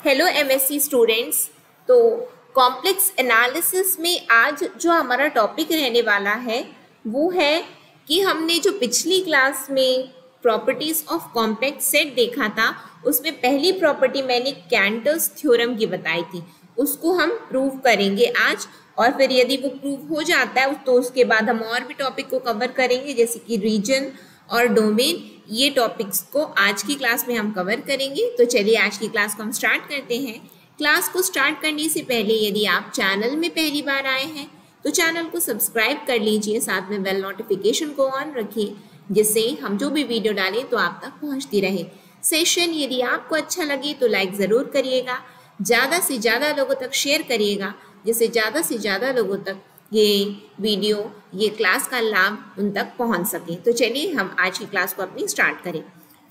Hello MSc students. तो complex analysis में आज जो हमारा टॉपिक रहने वाला है वो है कि हमने जो पिछली क्लास में प्रॉपर्टीज ऑफ कॉम्प्लेक्स सेट देखा था उसमें पहली प्रॉपर्टी मैंने कैंटर्स थ्योरम की बताई थी, उसको हम प्रूव करेंगे आज। और फिर यदि वो प्रूव हो जाता है तो उसके बाद हम और भी टॉपिक को कवर करेंगे, जैसे कि रीजन और डोमेन। ये टॉपिक्स को आज की क्लास में हम कवर करेंगे। तो चलिए आज की क्लास को हम स्टार्ट करते हैं। क्लास को स्टार्ट करने से पहले यदि आप चैनल में पहली बार आए हैं तो चैनल को सब्सक्राइब कर लीजिए, साथ में बेल नोटिफिकेशन को ऑन रखिए, जिससे हम जो भी वीडियो डालें तो आप तक पहुंचती रहे। सेशन यदि आपको अच्छा लगे तो लाइक ज़रूर करिएगा, ज़्यादा से ज़्यादा लोगों तक शेयर करिएगा, जिससे ज़्यादा से ज़्यादा लोगों तक ये वीडियो, ये क्लास का लाभ उन तक पहुंच सके। तो चलिए हम आज की क्लास को अपनी स्टार्ट करें।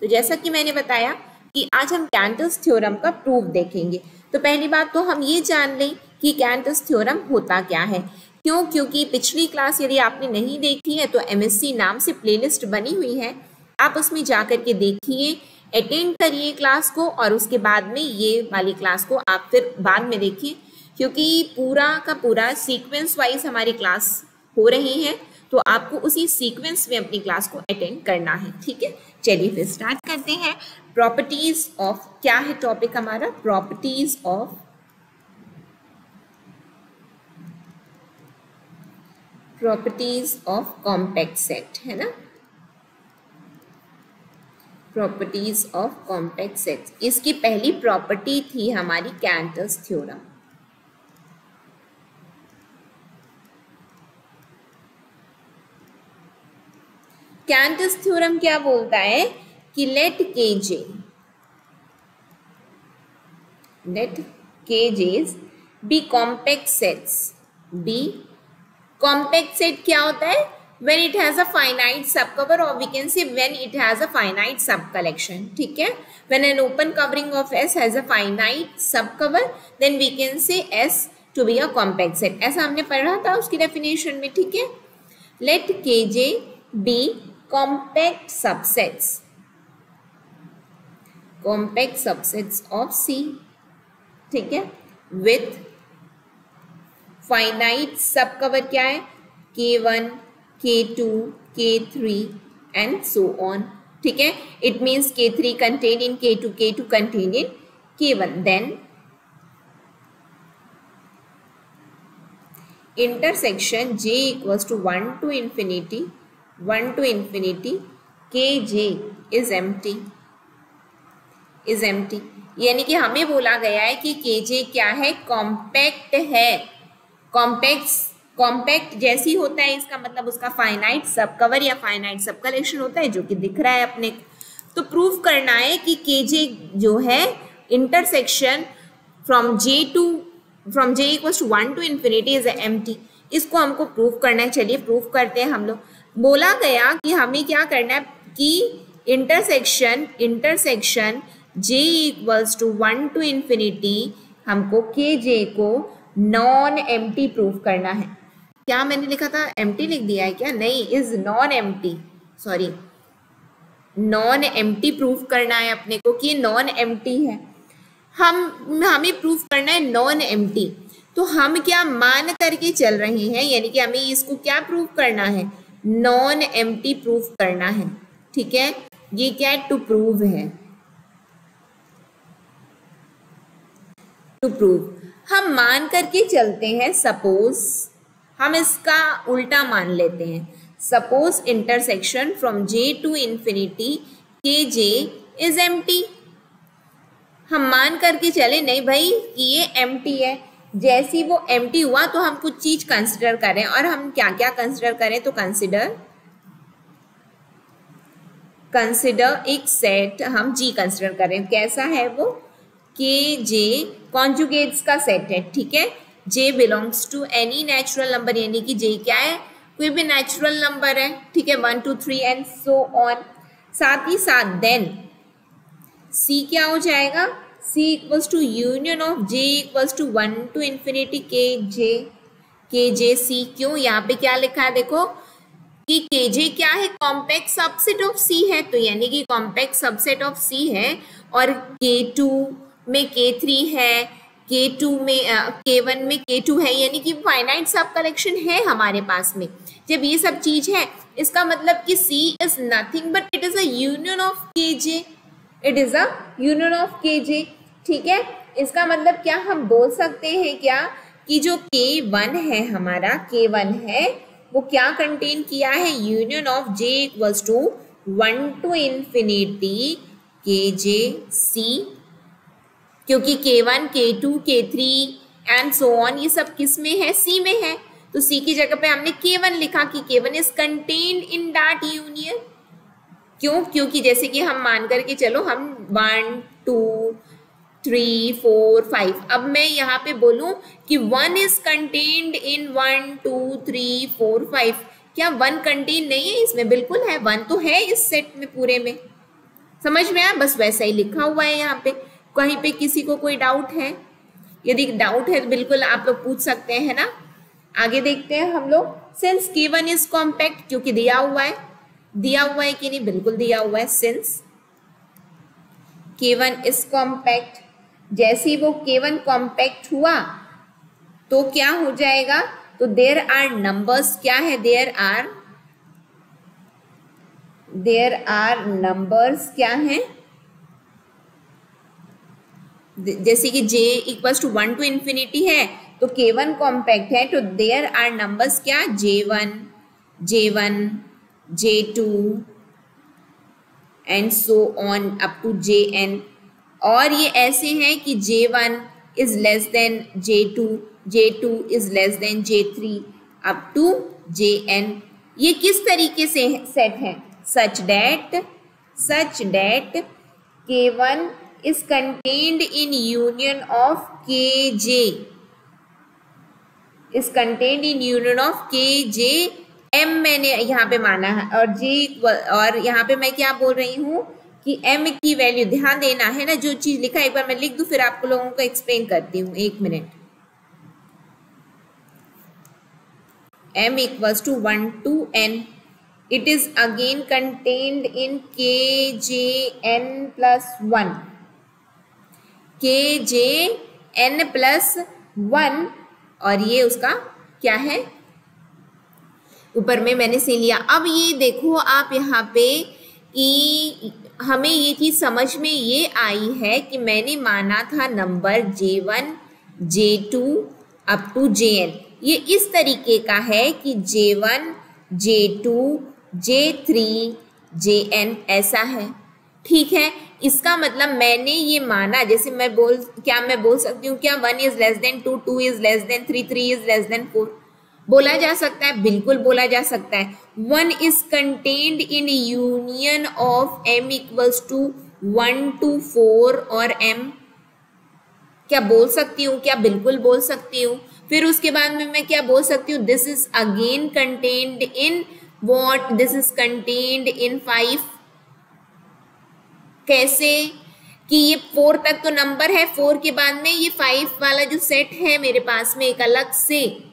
तो जैसा कि मैंने बताया कि आज हम कैंटर्स थ्योरम का प्रूफ देखेंगे। तो पहली बात तो हम ये जान लें कि कैंटर्स थ्योरम होता क्या है। क्योंकि पिछली क्लास यदि आपने नहीं देखी है तो एमएससी नाम से प्लेलिस्ट बनी हुई है, आप उसमें जा कर के देखिए, अटेंड करिए क्लास को, और उसके बाद में ये वाली क्लास को आप फिर बाद में देखिए, क्योंकि पूरा का पूरा सीक्वेंस वाइज हमारी क्लास हो रही है, तो आपको उसी सीक्वेंस में अपनी क्लास को अटेंड करना है। ठीक है, चलिए फिर स्टार्ट करते हैं। प्रॉपर्टीज ऑफ, क्या है टॉपिक हमारा? प्रॉपर्टीज ऑफ कॉम्पैक्ट सेट, है ना। प्रॉपर्टीज ऑफ कॉम्पैक्ट सेट, इसकी पहली प्रॉपर्टी थी हमारी कैंटर्स थ्योरम। कैंटर्स थ्योरम क्या बोलता है कि let cages be compact sets. Be compact set क्या होता है? when it has a finite subcover, or we can say when it has a finite subcollection. ठीक है, when an open covering of S has a finite subcover, then we can say S to be a compact set. ऐसा हमने पढ़ा था उसकी definition में। ठीक है, let Kj be compact subsets of C, ठीक है, with finite subcover क्या है? K1, K2, K3 and so on. ठीक है, it means K3 contained in K2, K2 contained in K1. Then intersection J equals to 1 to infinity Kj is empty. यानी कि हमें बोला गया है कि Kj क्या है? कॉम्पैक्ट है। कॉम्पैक्ट जैसी होता है, इसका मतलब उसका फाइनाइट सब कवर या फाइनाइट सब कलेक्शन होता है, जो कि दिख रहा है अपने। तो प्रूव करना है कि Kj जो है intersection from J equals to 1 to infinity is empty. इसको हमको प्रूव करना है। चलिए प्रूव करते हैं हम लोग। बोला गया कि हमें क्या करना है कि intersection J equals to 1 to infinity, हमको Kj को नॉन एम्प्टी प्रूव करना है। क्या मैंने लिखा था? एम्प्टी लिख दिया है क्या? नहीं, is non empty, sorry, non empty proof करना है अपने को कि नॉन एम्प्टी है। हमें प्रूफ करना है नॉन एम्प्टी। तो हम क्या मान करके चल रहे हैं, यानी कि हमें इसको क्या प्रूफ करना है? नॉन एम्प्टी प्रूफ करना है। ठीक है, ये क्या है? टू प्रूव है, टू प्रूव। हम मान करके चलते हैं, सपोज हम इसका उल्टा मान लेते हैं। Suppose intersection from J to infinity Kj is empty. हम मान करके चले नहीं भाई कि ये एम्प्टी है। जैसी वो एम्प्टी हुआ तो हम कुछ चीज कंसिडर करें, और हम क्या क्या कंसिडर करें? तो कंसिडर एक सेट हम G कंसिडर करें। कैसा है वो? Kj कॉन्जुगेट्स का सेट है। ठीक है, J belongs to any natural number, यानी कि J क्या है? कोई भी नेचुरल नंबर है। ठीक है, 1 2 3 एंड सो ऑन। साथ ही साथ देन C क्या हो जाएगा? C equals to union of J equals to 1 to infinity Kj C। क्यों? यहाँ पे क्या लिखा है देखो कि Kj क्या है? कॉम्पैक्ट सबसेट ऑफ C है, तो यानी कि कॉम्पैक्ट सबसेट ऑफ C है। और K2 में K3 है, K2 में K1 में K2 है, यानी कि फाइनाइट सब कलेक्शन है हमारे पास में। जब ये सब चीज है इसका मतलब कि C is nothing but it is a union of Kj, it is a union of Kj। ठीक है, इसका मतलब क्या हम बोल सकते हैं क्या कि जो K1 है हमारा, K1 है वो क्या कंटेन किया है, union of J equals to 1 to infinity Kj C, क्योंकि K1 K2 K3 and so on ये सब किस में है, C में है। तो C की जगह पे हमने K1 लिखा कि K1 is contained in that union. क्यों, क्योंकि जैसे कि हम मान करके चलो हम 1 2 3 4 5, अब मैं यहाँ पे बोलूं कि 1 इज कंटेन्ड इन 1 2 3 4 5, क्या 1 कंटेन नहीं है इसमें? बिल्कुल है, 1 तो है इस सेट में पूरे में। समझ में आया? बस वैसा ही लिखा हुआ है यहाँ पे। कहीं पे किसी को कोई डाउट है? यदि डाउट है तो बिल्कुल आप लोग पूछ सकते हैं ना। आगे देखते हैं हम लोग। सिंस K1 इज कॉम्पैक्ट, क्योंकि दिया हुआ है, दिया हुआ है कि नहीं, बिल्कुल दिया हुआ है। सिंस K1 इज कॉम्पैक्ट, जैसे ही वो K1 कॉम्पैक्ट हुआ तो क्या हो जाएगा, तो देयर आर नंबर्स, क्या है, देयर आर नंबर्स क्या है, जैसे कि J equals to 1 to infinity है तो K1 कॉम्पैक्ट है, तो देयर आर नंबर्स क्या, J1 J2 and so on up to Jn। और ये ऐसे हैं कि J1 is less than J2, J2 is less than J3 up to Jn। ये किस तरीके से सेट है, such that K1 is contained in union of Kj, is contained in union of Kj। M मैंने यहाँ पे माना है और J, और यहाँ पे मैं क्या बोल रही हूँ कि M की वैल्यू, ध्यान देना है ना, जो चीज लिखा है एक बार मैं लिख दूं फिर आप लोगों को एक्सप्लेन करती हूँ, 1 minute. M equals to 1 to n, it is again contained in Kjn plus 1, Kjn plus 1, और ये उसका क्या है, ऊपर में मैंने से लिया। अब ये देखो आप यहाँ पे कि हमें ये चीज समझ में ये आई है कि मैंने माना था number J1 J2 up to Jn, ये इस तरीके का है कि J1 J2 J3 Jn ऐसा है। ठीक है, इसका मतलब मैंने ये माना, जैसे मैं बोल सकती हूँ क्या, 1 is less then 2, 2 is less then 3, 3 is less then 4, बोला जा सकता है, बिल्कुल बोला जा सकता है। 1 is contained in union of M equals to 1 to 4 और M, क्या बोल सकती हूँ, क्या बिल्कुल बोल सकती हूँ। फिर उसके बाद में मैं क्या बोल सकती हूँ, this is again contained in what, this is contained इन 5, कैसे कि ये 4 तक तो नंबर है, 4 के बाद में ये 5 वाला जो सेट है मेरे पास में एक अलग से,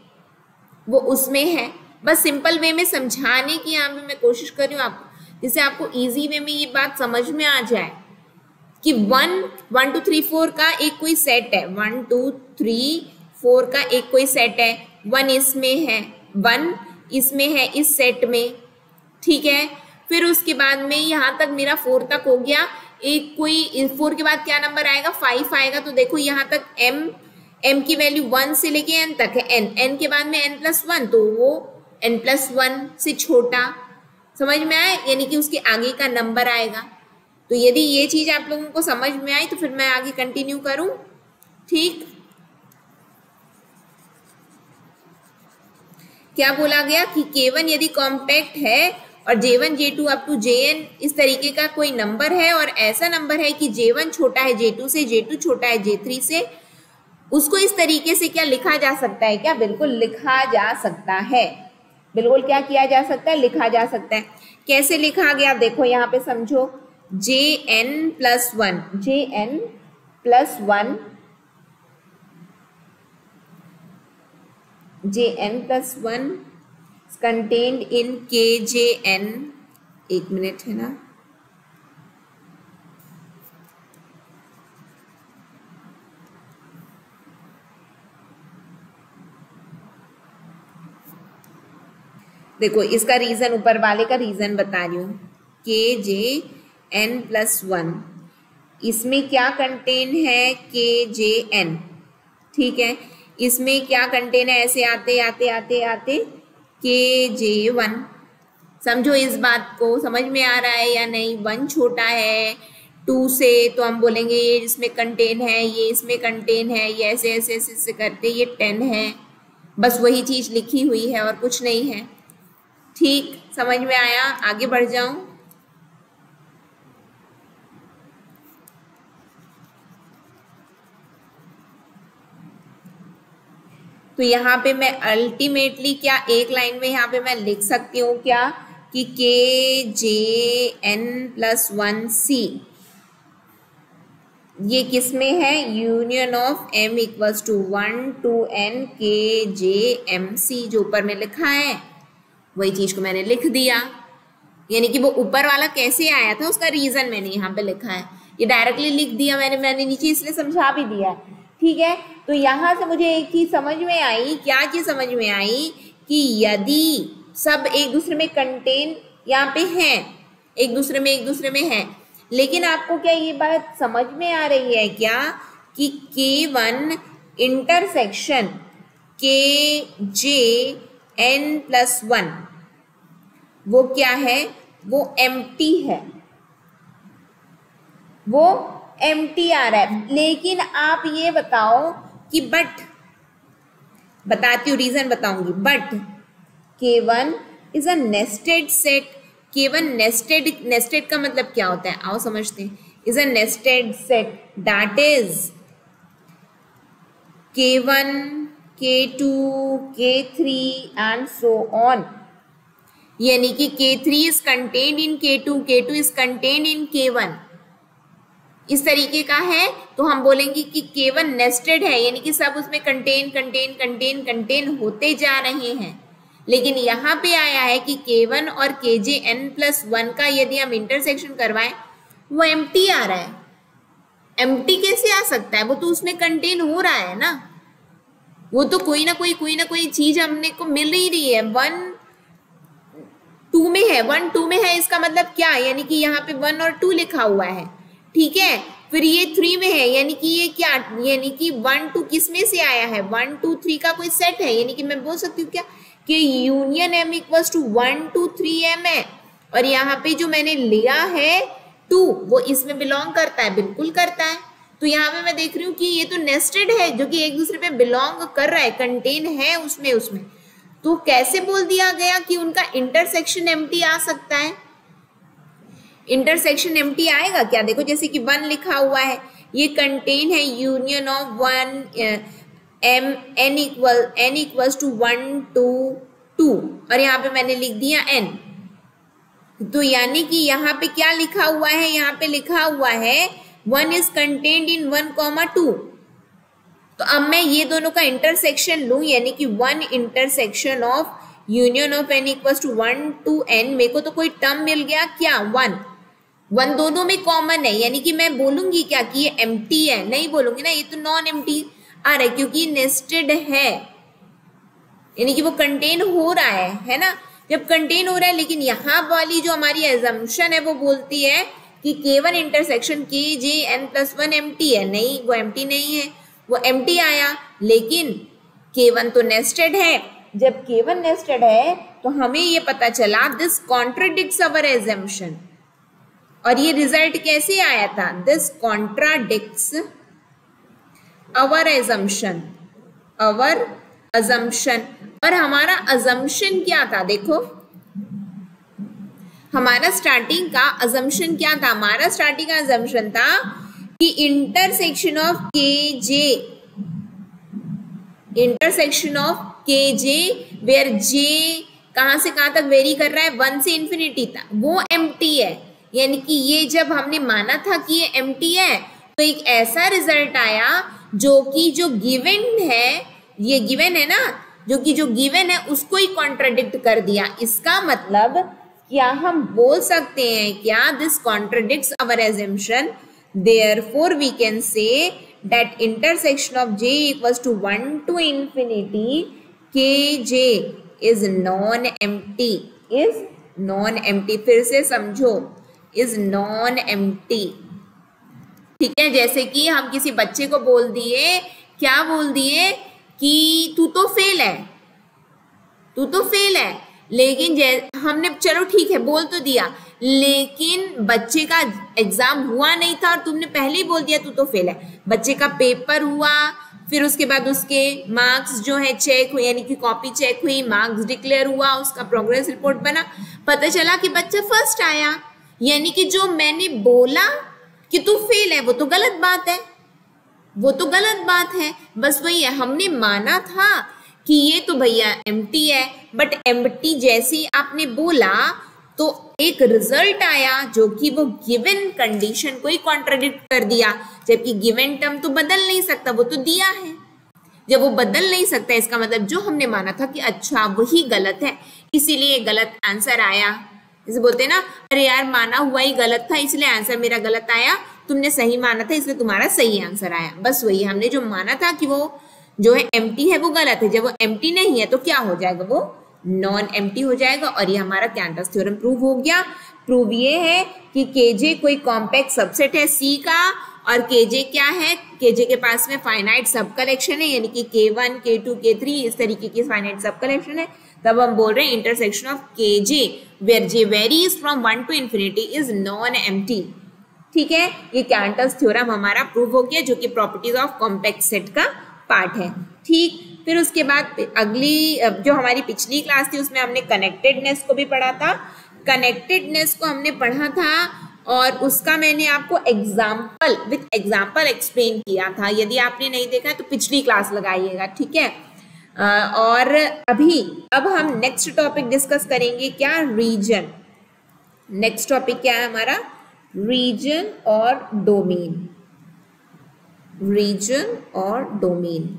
वो उसमें है। बस सिंपल वे में समझाने की यहाँ पे मैं कोशिश कर रही हूँ आपको, जिससे आपको इजी वे में ये बात समझ में आ जाए कि 1 2 3 4 का एक कोई सेट है, 1 2 3 4 का एक कोई सेट है, 1 इसमें है, 1 इसमें है इस सेट में। ठीक है, फिर उसके बाद में यहाँ तक मेरा 4 तक हो गया, एक कोई 4 के बाद क्या नंबर आएगा, 5 आएगा। तो देखो यहाँ तक m की वैल्यू 1 से लेके n तक है, n के बाद में n plus 1, तो वो n plus 1 से छोटा, समझ में आए, यानी कि उसके आगे का नंबर आएगा। तो यदि ये चीज आप लोगों को समझ में आई तो फिर मैं आगे कंटिन्यू करूं। ठीक, क्या बोला गया कि K1 यदि कॉम्पैक्ट है और J1 J2 up to Jn इस तरीके का कोई नंबर है, और ऐसा नंबर है कि J1 छोटा है J2 से, J2 छोटा है J3 से, उसको इस तरीके से क्या लिखा जा सकता है, क्या बिल्कुल लिखा जा सकता है, बिल्कुल क्या किया जा सकता है, लिखा जा सकता है। कैसे लिखा गया देखो यहाँ पे समझो, Jn plus 1, Jn plus 1, Jn plus 1 contained in Kjn, 1 minute है ना, देखो इसका रीजन, ऊपर वाले का रीजन बता रही हूँ, KJN+1, इसमें क्या कंटेन है, KJN, ठीक है, इसमें क्या कंटेन है, ऐसे आते आते आते आते KJ1। समझो इस बात को, समझ में आ रहा है या नहीं। 1 छोटा है 2 से, तो हम बोलेंगे ये इसमें कंटेन है, ये इसमें कंटेन है, ये ऐसे ऐसे ऐसे ऐसे करते ये 10 है। बस वही चीज़ लिखी हुई है और कुछ नहीं है। ठीक, समझ में आया? आगे बढ़ जाऊं। तो यहाँ पे मैं अल्टीमेटली क्या एक लाइन में यहाँ पे मैं लिख सकती हूँ क्या कि KJN+1C ये किस में है, union of M equals to 1 to N KJMC, जो ऊपर में लिखा है वही चीज को मैंने लिख दिया। यानी कि वो ऊपर वाला कैसे आया था उसका रीजन मैंने यहाँ पे लिखा है, ये डायरेक्टली लिख दिया मैंने नीचे इसलिए समझा भी दिया। ठीक है, तो यहाँ से मुझे एक चीज समझ में आई, क्या चीज समझ में आई कि यदि सब एक दूसरे में कंटेन यहाँ पे हैं, एक दूसरे में हैं, लेकिन आपको क्या ये बात समझ में आ रही है क्या कि K1 इंटरसेक्शन KJN+1 वो क्या है, वो एम्प्टी है, वो एम्प्टी आ रहा है। लेकिन आप ये बताओ कि बट, बताती हूँ रीजन बताऊंगी, but K1 is a nested set. K1 nested का मतलब क्या होता है, आओ समझते हैं। Is a nested set that is K1 K2 K3 and so on. यानी कि K3 is contained in K2, K2 is contained in K1, इस तरीके का है। तो हम बोलेंगे कि K1 नेस्टेड है, यानी कि सब उसमें कंटेन होते जा रहे हैं। लेकिन यहाँ पे आया है कि K1 और KJN+1 का यदि हम इंटरसेक्शन करवाएं वो एम्प्टी आ रहा है। एम्प्टी कैसे आ सकता है, वो तो उसमें कंटेन हो रहा है ना, वो तो कोई ना कोई चीज हमने को मिल ही रही है। 1 2 में है, 1 2 में है, इसका मतलब क्या, यानी कि यहाँ पे 1 और 2 लिखा हुआ है। ठीक है, फिर ये 3 में है, यानी कि ये क्या, यानी कि 1 2 किस में से आया है, 1 2 3 का कोई सेट है। यानी कि मैं बोल सकती हूँ क्या कि union M equals to 1 2 3 M है, और यहाँ पे जो मैंने लिया है 2 वो इसमें बिलोंग करता है, बिल्कुल करता है। तो यहाँ पे मैं देख रही हूँ कि ये तो नेस्टेड है, जो कि एक दूसरे पे बिलोंग कर रहा है, कंटेन है उसमें। तो कैसे बोल दिया गया कि उनका इंटरसेक्शन एम्प्टी आ सकता है, इंटरसेक्शन एम्प्टी आएगा क्या? देखो जैसे कि 1 लिखा हुआ है, ये कंटेन है union of 1 n equals to 1 to 2, और यहाँ पे मैंने लिख दिया n। तो यानी कि यहाँ पे क्या लिखा हुआ है, यहाँ पे लिखा हुआ है 1 इज कंटेन्ड इन 1, 2। तो अब मैं ये दोनों का इंटरसेक्शन लूं, यानी कि 1 intersection of union of n equals to 1 to n, मेरे को तो कोई टर्म मिल गया क्या, 1 दोनों में कॉमन है। यानी कि मैं बोलूंगी क्या कि ये एम्प्टी है, नहीं बोलूंगी ना, ये तो नॉन एम्प्टी आ रहा है क्योंकि नेस्टेड है, यानी कि वो कंटेन हो रहा है ना, जब कंटेन हो रहा है। लेकिन यहाँ वाली जो हमारी एजम्पशन है वो बोलती है कि K1 इंटरसेक्शन KJN+1 एम्प्टी है, नहीं वो एम्प्टी नहीं है, वो एम्प्टी आया। लेकिन K1 तो नेस्टेड है, जब K1 नेस्टेड है तो हमें ये पता चला दिस कॉन्ट्राडिक्ट्स अवर एजम्पशन। और ये रिजल्ट कैसे आया था, दिस कॉन्ट्राडिक्ट्स अवर एजम्पशन, और हमारा अजम्पशन क्या था, देखो हमारा स्टार्टिंग का अजम्पशन क्या था, हमारा स्टार्टिंग का अजम्पशन था कि intersection of KJ where J कहां से कहां तक वेरी कर रहा है, 1 से इंफिनिटी तक, वो एम्प्टी है। यानी कि ये जब हमने माना था कि ये एम्प्टी है तो एक ऐसा रिजल्ट आया जो कि जो गिवन है, ये गिवन है ना, जो गिवन है उसको ही कॉन्ट्राडिक्ट कर दिया। इसका मतलब क्या हम बोल सकते हैं क्या, this contradicts our assumption, therefore we can say that intersection of J equals to 1 to infinity KJ is non empty, is non empty, फिर से समझो, इज नॉन एम्प्टी। ठीक है, जैसे कि हम किसी बच्चे को बोल दिए, क्या बोल दिए कि तू तो फेल है, तू तो फेल है, लेकिन हमने चलो ठीक है बोल तो दिया, लेकिन बच्चे का एग्जाम हुआ नहीं था और तुमने पहले ही बोल दिया तू तो फेल है। बच्चे का पेपर हुआ, फिर उसके बाद उसके मार्क्स जो है चेक हुए, यानी कि कॉपी चेक हुई, मार्क्स डिक्लेयर हुआ, उसका प्रोग्रेस रिपोर्ट बना, पता चला कि बच्चा फर्स्ट आया, यानी कि जो मैंने बोला कि तू फेल है वो तो गलत बात है, वो तो गलत बात है। बस वही है, हमने माना था कि ये तो भैया एम्प्टी है, बट एम्प्टी जैसे ही आपने बोला तो एक रिजल्ट आया जो कि वो गिवन कंडीशन को ही कॉन्ट्राडिक्ट कर दिया, जबकि गिवन टर्म तो बदल नहीं सकता, वो तो दिया है। जब वो बदल नहीं सकता, इसका मतलब जो हमने माना था कि अच्छा वही गलत है, इसीलिए गलत आंसर आया। जैसे बोलते हैं ना, अरे यार माना हुआ ही गलत था इसलिए आंसर मेरा गलत आया, तुमने सही माना था इसलिए तुम्हारा सही आंसर आया। बस वही, हमने जो माना था कि वो जो है एम्प्टी है वो गलत है, जब वो एम्प्टी नहीं है तो क्या हो जाएगा, वो नॉन एम्प्टी हो जाएगा। और ये हमारा कैंटस थ्योरम प्रूव हो गया। प्रूव ये है कि केजे कोई कॉम्पैक्ट सबसेट है सी का, और केजे क्या है, केजे के पास में फाइनाइट सब कलेक्शन है, यानी कि K1, K2, K3 इस तरीके की फाइनाइट सब कलेक्शन है। तब हम बोल रहे हैं intersection of K J where J varies from 1 to infinity is non empty. ठीक है, ये कैंटस थ्योरम हमारा प्रूव हो गया, जो कि प्रॉपर्टीज ऑफ कॉम्पैक्ट सेट का पार्ट है। ठीक, फिर उसके बाद अगली जो हमारी पिछली क्लास थी उसमें हमने कनेक्टेडनेस को भी पढ़ा था। कनेक्टेडनेस को हमने पढ़ा था और उसका मैंने आपको एग्जाम्पल विथ एग्जाम्पल एक्सप्लेन किया था। यदि आपने नहीं देखा तो पिछली क्लास लगाइएगा। ठीक है, और अब हम नेक्स्ट टॉपिक डिस्कस करेंगे, क्या, रीजन। नेक्स्ट टॉपिक क्या है हमारा, रीजन और डोमेन। रीजन और डोमेन।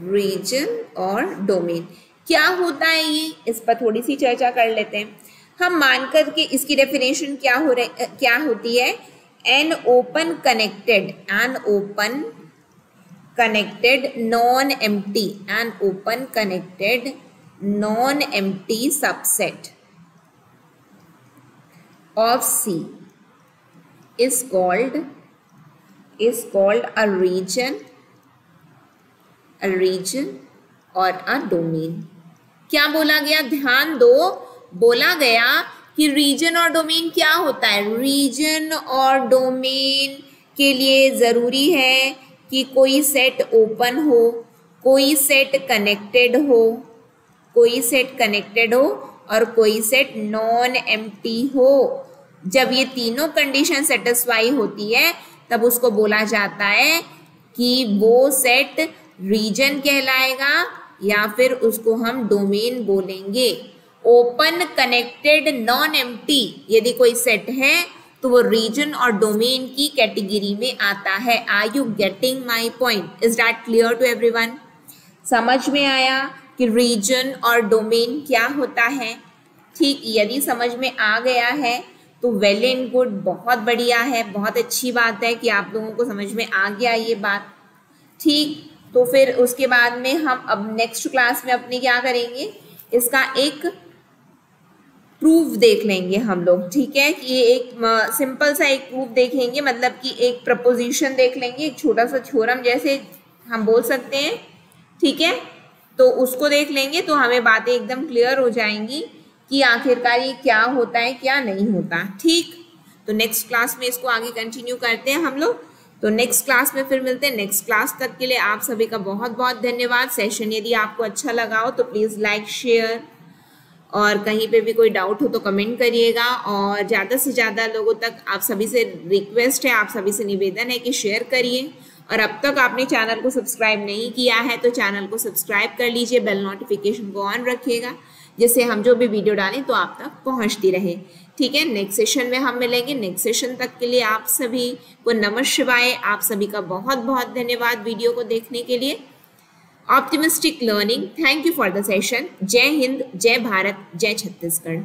रीजन और डोमेन क्या होता है, ये इस पर थोड़ी सी चर्चा कर लेते हैं। हम मानकर के इसकी डेफिनेशन क्या होती है, an open connected non empty, an open connected non empty subset of C is called a region or a domain। क्या बोला गया, ध्यान दो, बोला गया कि रीजन और डोमेन क्या होता है। रीजन और डोमेन के लिए जरूरी है कि कोई सेट ओपन हो, कोई सेट कनेक्टेड हो, कोई सेट कनेक्टेड हो और कोई सेट नॉन एम्प्टी हो। जब ये तीनों कंडीशन सेटिस्फाई होती है तब उसको बोला जाता है कि वो सेट रीजन कहलाएगा या फिर उसको हम डोमेन बोलेंगे। ओपन कनेक्टेड नॉन एम्प्टी यदि कोई सेट है तो वो रीजन और डोमेन की कैटेगरी में आता है। Are you getting my point? Is that clear to everyone? समझ में आया कि रीजन और डोमेन क्या होता है? ठीक, यदि समझ में आ गया है तो वेल एंड गुड, बहुत बढ़िया है, बहुत अच्छी बात है कि आप लोगों को समझ में आ गया ये बात। ठीक, तो फिर उसके बाद में हम अब नेक्स्ट क्लास में अपने क्या करेंगे, इसका एक प्रूफ देख लेंगे हम लोग। ठीक है, कि ये एक सिंपल सा एक प्रूफ देखेंगे, मतलब कि एक प्रपोजिशन देख लेंगे, एक छोटा सा थ्योरम जैसे हम बोल सकते हैं। ठीक है, तो उसको देख लेंगे तो हमें बातें एकदम क्लियर हो जाएंगी कि आखिरकार ये क्या होता है क्या नहीं होता। ठीक, तो नेक्स्ट क्लास में इसको आगे कंटिन्यू करते हैं हम लोग। तो नेक्स्ट क्लास में फिर मिलते हैं। नेक्स्ट क्लास तक के लिए आप सभी का बहुत बहुत धन्यवाद। सेशन यदि आपको अच्छा लगा हो तो प्लीज़ लाइक, शेयर, और कहीं पे भी कोई डाउट हो तो कमेंट करिएगा। और ज़्यादा से ज़्यादा लोगों तक आप सभी से रिक्वेस्ट है, आप सभी से निवेदन है कि शेयर करिए। और अब तक आपने चैनल को सब्सक्राइब नहीं किया है तो चैनल को सब्सक्राइब कर लीजिए, बेल नोटिफिकेशन को ऑन रखिएगा जिससे हम जो भी वीडियो डालें तो आप तक पहुंचती रहे। ठीक है, नेक्स्ट सेशन में हम मिलेंगे। नेक्स्ट सेशन तक के लिए आप सभी को नमः शिवाय। आप सभी का बहुत बहुत धन्यवाद वीडियो को देखने के लिए। Optimistic learning, thank you for the session. जय हिंद, जय भारत, जय छत्तीसगढ़।